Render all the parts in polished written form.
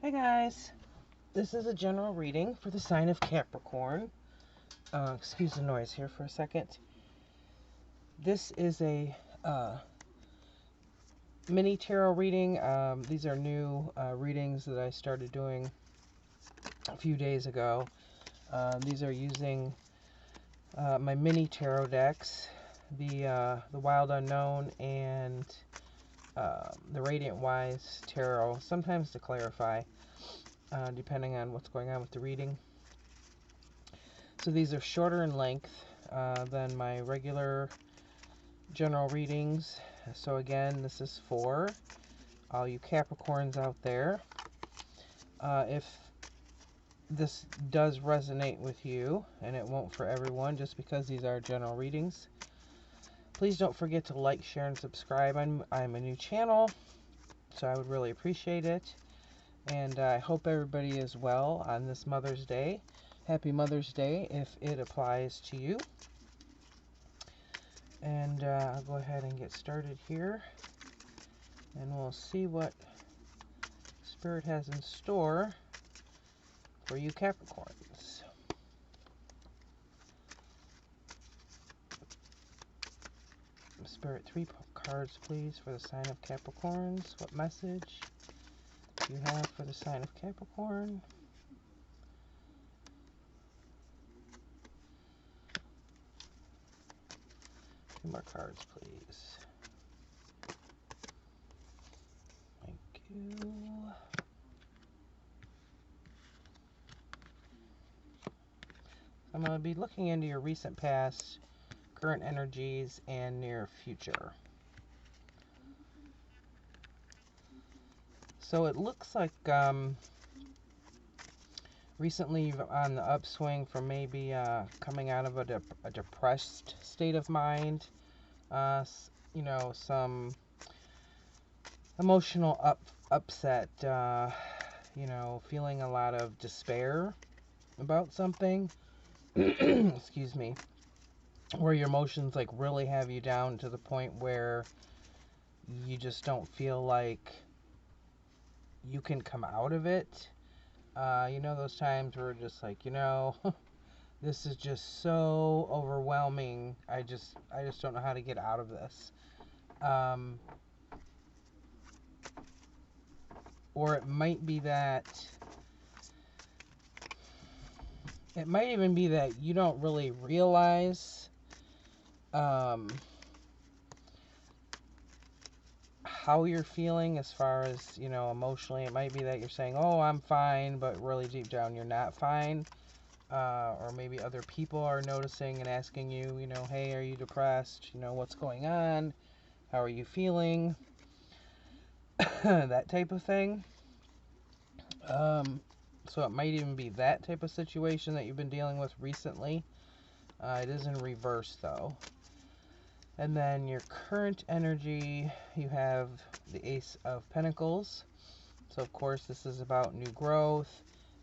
Hi guys, this is a general reading for the sign of Capricorn. Excuse the noise here for a second. This is a mini tarot reading. These are new readings that I started doing a few days ago. These are using my mini tarot decks, the Wild Unknown and the Radiant Wise Tarot, sometimes to clarify, depending on what's going on with the reading. So these are shorter in length than my regular general readings. So again, this is for all you Capricorns out there. If this does resonate with you, and it won't for everyone just because these are general readings, please don't forget to like, share, and subscribe. I'm a new channel, so I would really appreciate it. And I hope everybody is well on this Mother's Day. Happy Mother's Day if it applies to you. And I'll go ahead and get started here. And we'll see what Spirit has in store for you Capricorns. Spirit, 3 cards, please, for the sign of Capricorns. What message do you have for the sign of Capricorn? 2 more cards, please. Thank you. I'm going to be looking into your recent past, current energies, and near future. So it looks like recently you're on the upswing from maybe coming out of a depressed state of mind. You know, some emotional upset, you know, feeling a lot of despair about something. Excuse me. Where your emotions like really have you down to the point where you just don't feel like you can come out of it. You know, those times where just like, you know, this is just so overwhelming. I just don't know how to get out of this. Or it might be that, it might even be that you don't really realize how you're feeling as far as, you know, emotionally. It might be that you're saying, oh, I'm fine, but really deep down you're not fine. Or maybe other people are noticing and asking you, you know, hey, are you depressed? You know, what's going on? How are you feeling? That type of thing. So it might even be that type of situation that you've been dealing with recently. It is in reverse, though. And then your current energy, you have the Ace of Pentacles. So, of course, this is about new growth,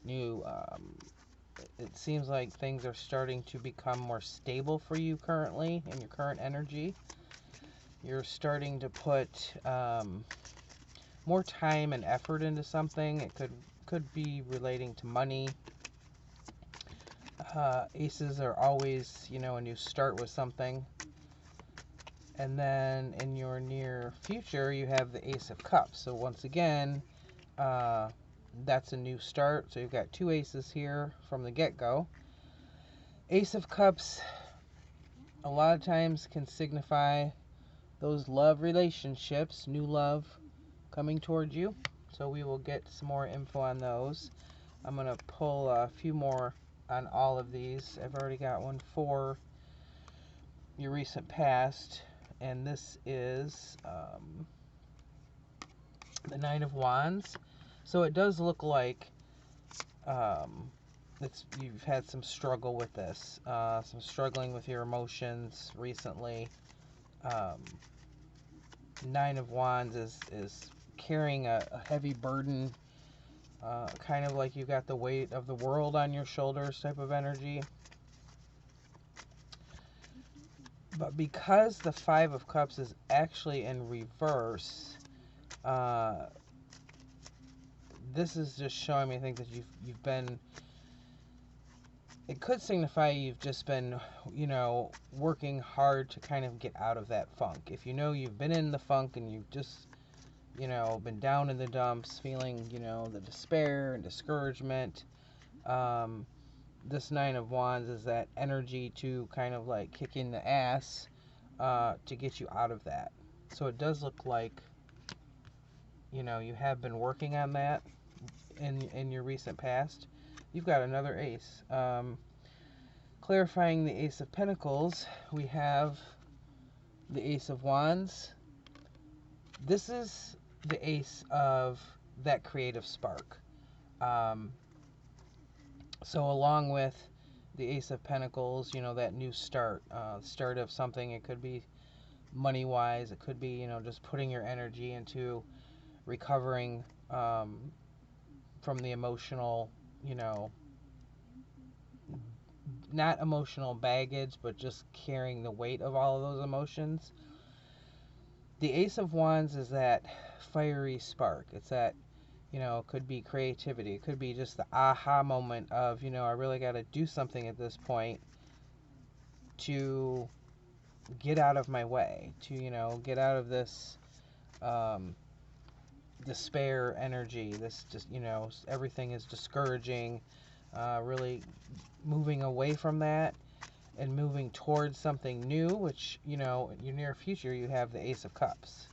new, it seems like things are starting to become more stable for you currently in your current energy. You're starting to put more time and effort into something. It could be relating to money. Aces are always, you know, a new start with something. And then in your near future, you have the Ace of Cups. So once again, that's a new start. So you've got 2 aces here from the get-go. Ace of Cups a lot of times can signify those love relationships, new love coming towards you. So we will get some more info on those. I'm going to pull a few more on all of these. I've already got one for your recent past. And this is the 9 of Wands. So it does look like you've had some struggle with this. Some struggling with your emotions recently. 9 of Wands is carrying a heavy burden. Kind of like you've got the weight of the world on your shoulders type of energy. But because the 5 of Cups is actually in reverse, this is just showing me, I think, that you've been, it could signify you've just been, you know, working hard to kind of get out of that funk. If you know you've been in the funk and you've just, you know, been down in the dumps, feeling, you know, the despair and discouragement, this Nine of Wands is that energy to kind of like kick in the ass to get you out of that. So it does look like, you know, you have been working on that in your recent past. You've got another ace. Clarifying the Ace of Pentacles, we have the Ace of Wands. This is the ace of that creative spark. So along with the Ace of Pentacles, you know, that new start, start of something. It could be money-wise. It could be, you know, just putting your energy into recovering from the emotional, you know, not emotional baggage, but just carrying the weight of all of those emotions. The Ace of Wands is that fiery spark. It's that, you know, it could be creativity. It could be just the aha moment of, you know, I really got to do something at this point to get out of my way, to, you know, get out of this despair energy. This just, you know, everything is discouraging. Really moving away from that and moving towards something new, which, you know, in your near future, you have the Ace of Cups.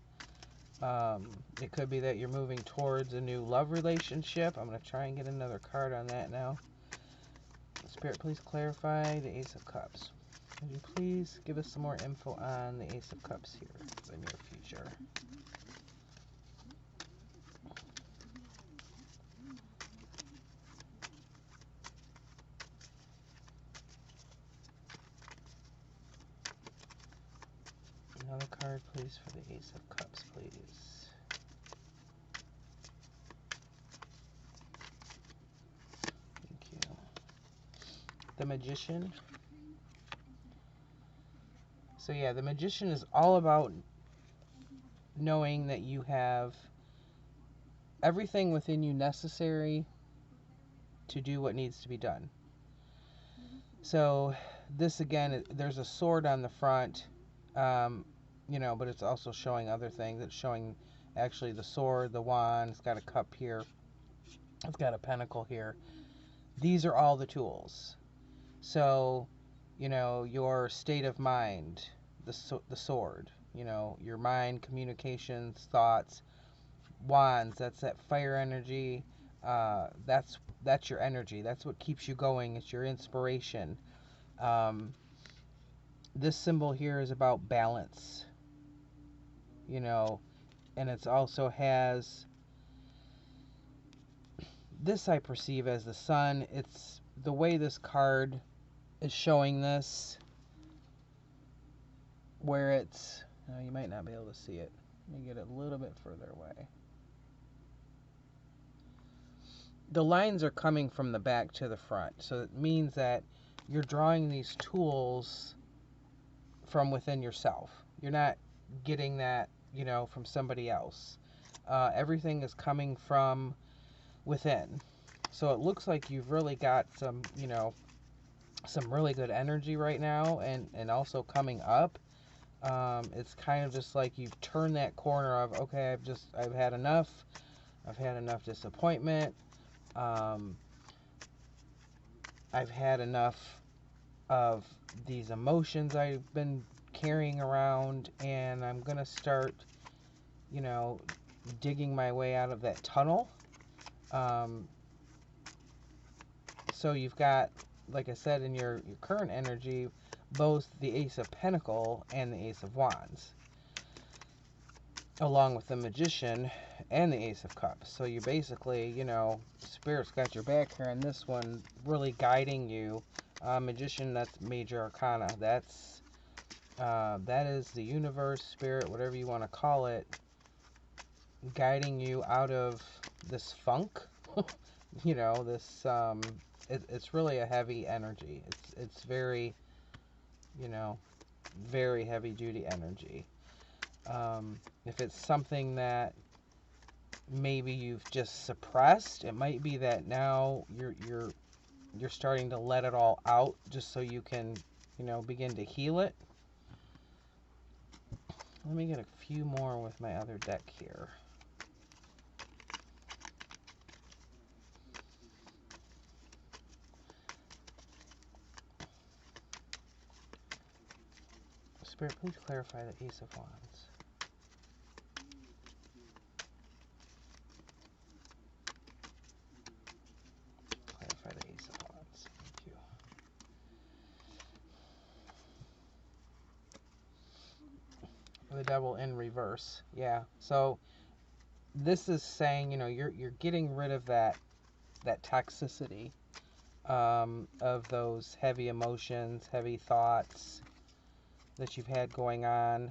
It could be that you're moving towards a new love relationship. I'm going to try and get another card on that now. Spirit, please clarify the Ace of Cups. Would you please give us some more info on the Ace of Cups here for the near future? Another card, please, for the Ace of Cups, please. Thank you. The Magician. So yeah, the Magician is all about knowing that you have everything within you necessary to do what needs to be done. So this, again, there's a sword on the front, you know, but it's also showing other things. It's showing actually the sword, the wand. It's got a cup here. It's got a pentacle here. These are all the tools. So, you know, your state of mind, the sword, you know, your mind, communications, thoughts, wands, that's that fire energy. That's your energy. That's what keeps you going. It's your inspiration. This symbol here is about balance, you know, and it's also has this, I perceive as the sun. It's the way this card is showing this, where it's, you might not be able to see it. Let me get it a little bit further away. The lines are coming from the back to the front, so it means that you're drawing these tools from within yourself. You're not getting that, you know, from somebody else. Everything is coming from within. So it looks like you've really got some, you know, some really good energy right now, and also coming up. It's kind of just like you've turned that corner of, okay, I've had enough. I've had enough disappointment. I've had enough of these emotions I've been carrying around, and I'm gonna start, you know, digging my way out of that tunnel. So you've got, like I said, in your current energy, both the Ace of Pentacles and the Ace of Wands, along with the Magician and the Ace of Cups. So you basically, you know, Spirit's got your back here on this one, really guiding you. Magician, that's major arcana. That's that is the universe, spirit, whatever you want to call it, guiding you out of this funk. You know, this it's really a heavy energy. It's very, you know, very heavy duty energy. If it's something that maybe you've just suppressed. It might be that now you're starting to let it all out just so you can, you know, begin to heal it. Let me get a few more with my other deck here. Spirit, please clarify the Ace of Wands. Clarify the Ace of Wands. Thank you. The Devil in reverse. Yeah. So this is saying, you know, you're getting rid of that toxicity, of those heavy emotions, heavy thoughts that you've had going on.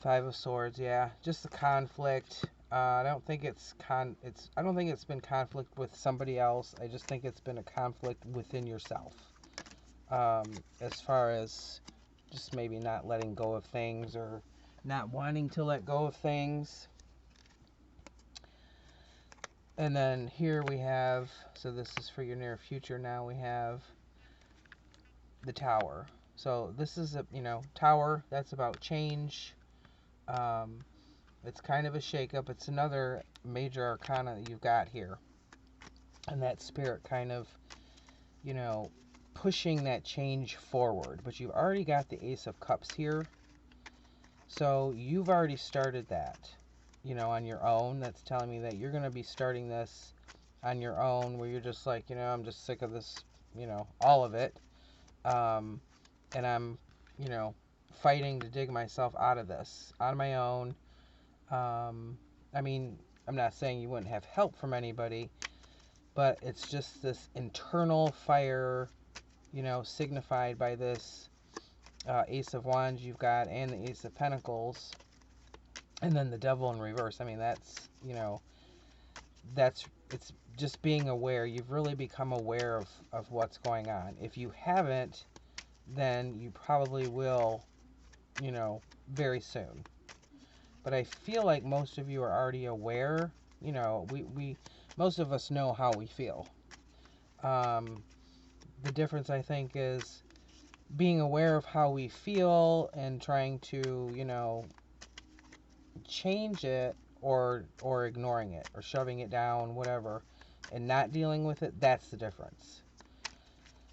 Five of Swords, yeah, just the conflict. I don't think I don't think it's been conflict with somebody else. I just think it's been a conflict within yourself. As far as just maybe not letting go of things or not wanting to let go of things. And then here we have, so this is for your near future now, we have the Tower. So this is a, you know, Tower, that's about change. It's kind of a shakeup. It's another major arcana that you've got here. And that Spirit kind of, you know, pushing that change forward. But you've already got the Ace of Cups here. So you've already started that, you know, on your own. That's telling me that you're going to be starting this on your own, where you're just like, you know, I'm just sick of this, you know, all of it. And I'm, you know, fighting to dig myself out of this on my own. I mean, I'm not saying you wouldn't have help from anybody, but it's just this internal fire, you know, signified by this Ace of Wands you've got and the Ace of Pentacles, and then the Devil in reverse. I mean, that's, you know, it's just being aware. You've really become aware of what's going on. If you haven't, then you probably will, you know, very soon. But I feel like most of you are already aware. You know, most of us know how we feel. The difference, I think, is being aware of how we feel and trying to, you know, change it, or ignoring it or shoving it down, whatever, and not dealing with it. That's the difference.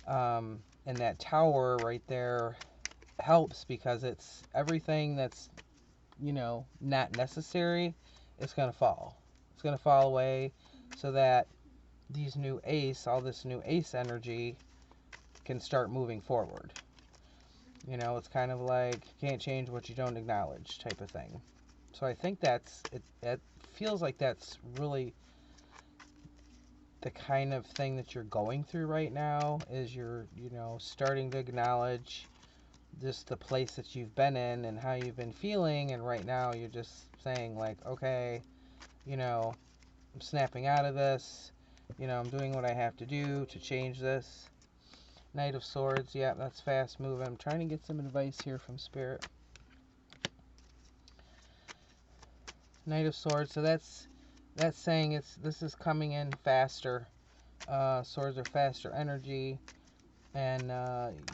And that Tower right there helps, because it's everything that's, you know, not necessary. It's going to fall. It's going to fall away, so that these new ace, all this new ace energy can start moving forward. You know, it's kind of like, you can't change what you don't acknowledge type of thing. So I think that's it. It feels like that's really the kind of thing that you're going through right now, is you're, you know, starting to acknowledge just the place that you've been in and how you've been feeling, and right now you're just saying like, okay, you know, I'm snapping out of this, you know, I'm doing what I have to do to change this. Knight of Swords, yeah, that's fast moving. I'm trying to get some advice here from Spirit. Knight of Swords, so that's saying this is coming in faster. Swords are faster energy, and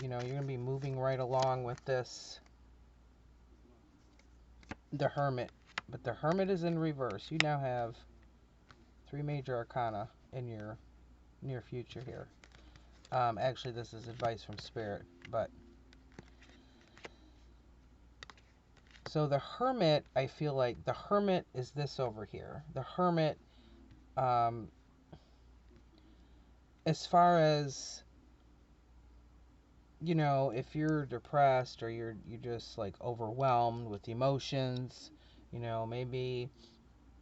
you know, you're gonna be moving right along with this. The Hermit, but the Hermit is in reverse. You now have 3 major arcana in your near future here. Actually, this is advice from Spirit, but so the Hermit, I feel like the Hermit is this over here. The Hermit, as far as, you know, if you're depressed or you're just like overwhelmed with emotions, you know, maybe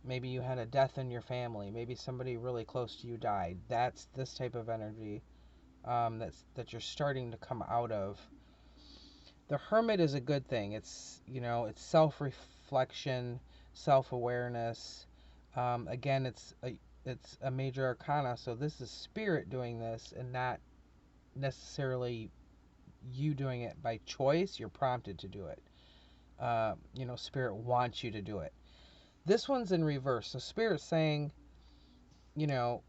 you had a death in your family, maybe somebody really close to you died. That's this type of energy that you're starting to come out of. The Hermit is a good thing. It's, you know, it's self-reflection, self-awareness. Again, it's a major arcana, so this is Spirit doing this and not necessarily you doing it by choice. You're prompted to do it. You know, Spirit wants you to do it. This one's in reverse. So Spirit's saying, you know,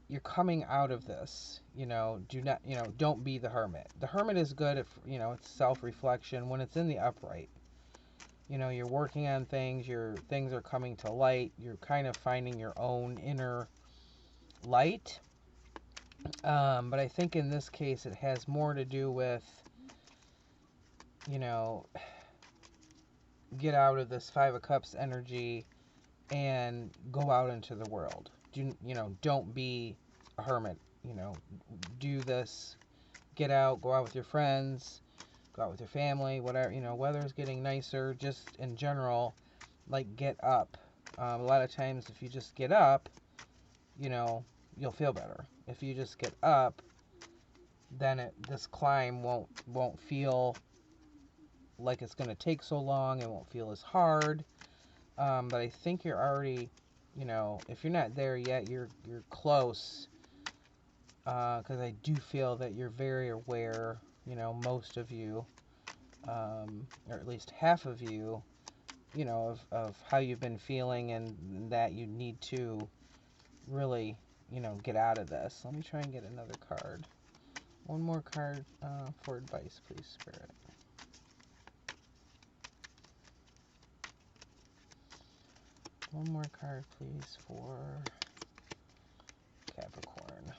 you're coming out of this, do not, don't be the hermit. The hermit is good if, it's self-reflection when it's in the upright. You're working on things, your things are coming to light, you're kind of finding your own inner light. But I think in this case it has more to do with, get out of this Five of Cups energy and go out into the world. Don't be a hermit. Do this. Get out. Go out with your friends. Go out with your family. Whatever. Weather's getting nicer. Just in general, like, get up. A lot of times, if you just get up, you'll feel better. If you just get up, then this climb won't feel like it's going to take so long. It won't feel as hard. But I think you're already, if you're not there yet, you're close. Because I do feel that you're very aware, most of you, or at least half of you, of how you've been feeling, and that you need to really, get out of this. Let me try and get another card. One more card for advice, please, Spirit. One more card, please, for Capricorn.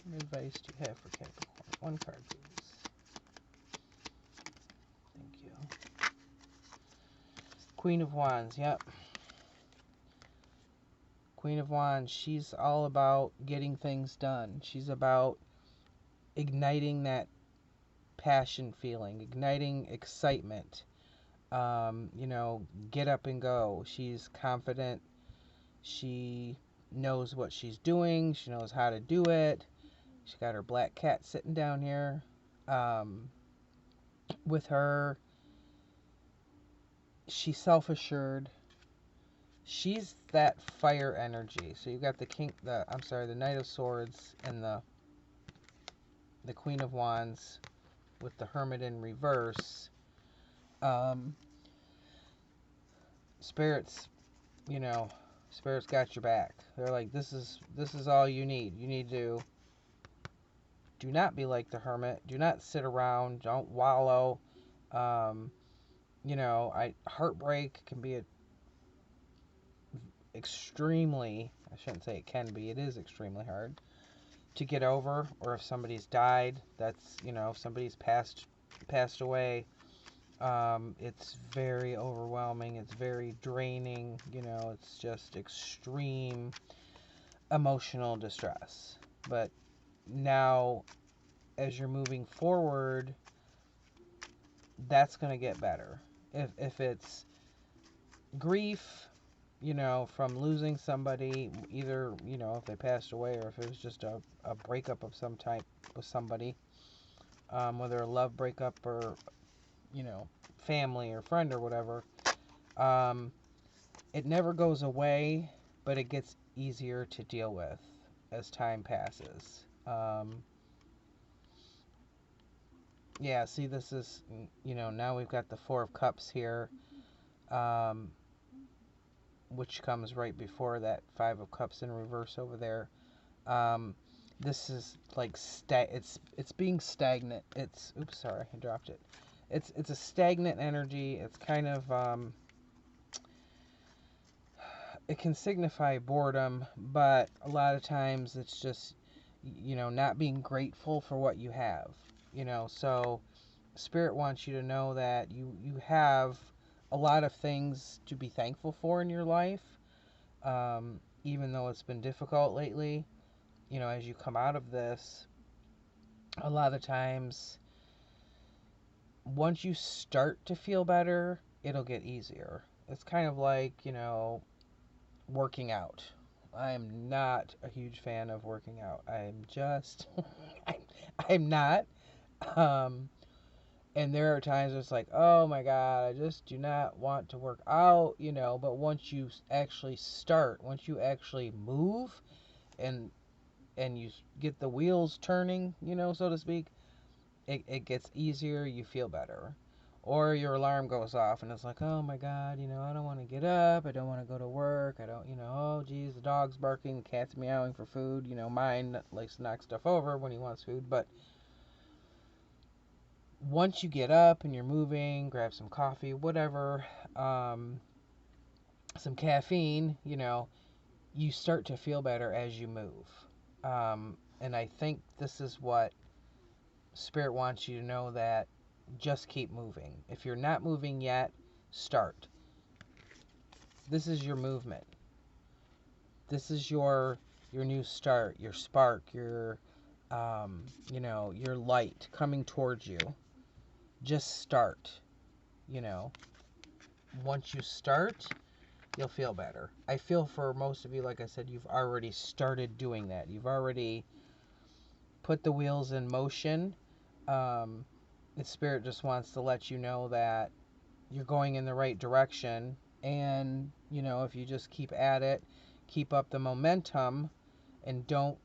What advice do you have for Capricorn? One card, please. Thank you. Queen of Wands, yep. Queen of Wands, she's all about getting things done. She's about igniting that passion feeling, igniting excitement. Get up and go. She's confident. She knows what she's doing. She knows how to do it. She's got her black cat sitting down here with her. She's self-assured. She's that fire energy. So you've got the Knight of Swords and the Queen of Wands with the Hermit in reverse. Spirits got your back. They're like, this is all you need. You need to do not be like the hermit. Do not sit around. Don't wallow. Heartbreak can be extremely, I shouldn't say it can be, it is extremely hard to get over. Or if somebody's died, that's, if somebody's passed away, it's very overwhelming. It's very draining. It's just extreme emotional distress. But now, as you're moving forward, that's going to get better. If it's grief, from losing somebody, either, if they passed away, or if it was just a breakup of some type with somebody, whether a love breakup or, family or friend or whatever, it never goes away, but it gets easier to deal with as time passes. Yeah, see, this is, now we've got the Four of Cups here, which comes right before that Five of Cups in reverse over there. This is like, it's being stagnant. Oops, sorry, I dropped it. It's a stagnant energy. It's kind of, it can signify boredom, but a lot of times it's just, not being grateful for what you have. So Spirit wants you to know that you have a lot of things to be thankful for in your life, even though it's been difficult lately. As you come out of this, a lot of times, once you start to feel better, it'll get easier. It's kind of like, working out. I am not a huge fan of working out. I'm just, I'm not. And there are times it's like, oh my God, I just do not want to work out, but once you actually start, once you actually move and you get the wheels turning, so to speak, it gets easier, you feel better. Or your alarm goes off and it's like, oh my God, I don't want to get up. I don't want to go to work. I don't, oh geez, the dog's barking, the cat's meowing for food. Mine likes to knock stuff over when he wants food. But once you get up and you're moving, grab some coffee, whatever, some caffeine, you start to feel better as you move. And I think this is what Spirit wants you to know, that just keep moving. If you're not moving yet, start. This is your movement. This is your new start, your spark, your your light coming towards you. Just start. Once you start, you'll feel better. I feel for most of you, like I said, you've already started doing that. You've already put the wheels in motion. The Spirit just wants to let you know that you're going in the right direction. And, if you just keep at it, keep up the momentum, and don't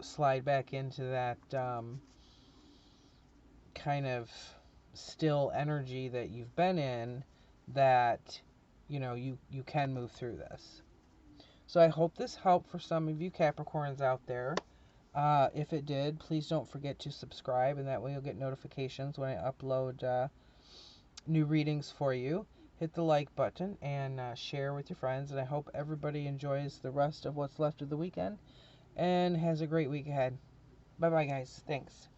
slide back into that kind of still energy that you've been in, that, you can move through this. So I hope this helped for some of you Capricorns out there. If it did, please don't forget to subscribe, and that way you'll get notifications when I upload new readings for you. Hit the like button and share with your friends, and I hope everybody enjoys the rest of what's left of the weekend and has a great week ahead. Bye-bye, guys. Thanks.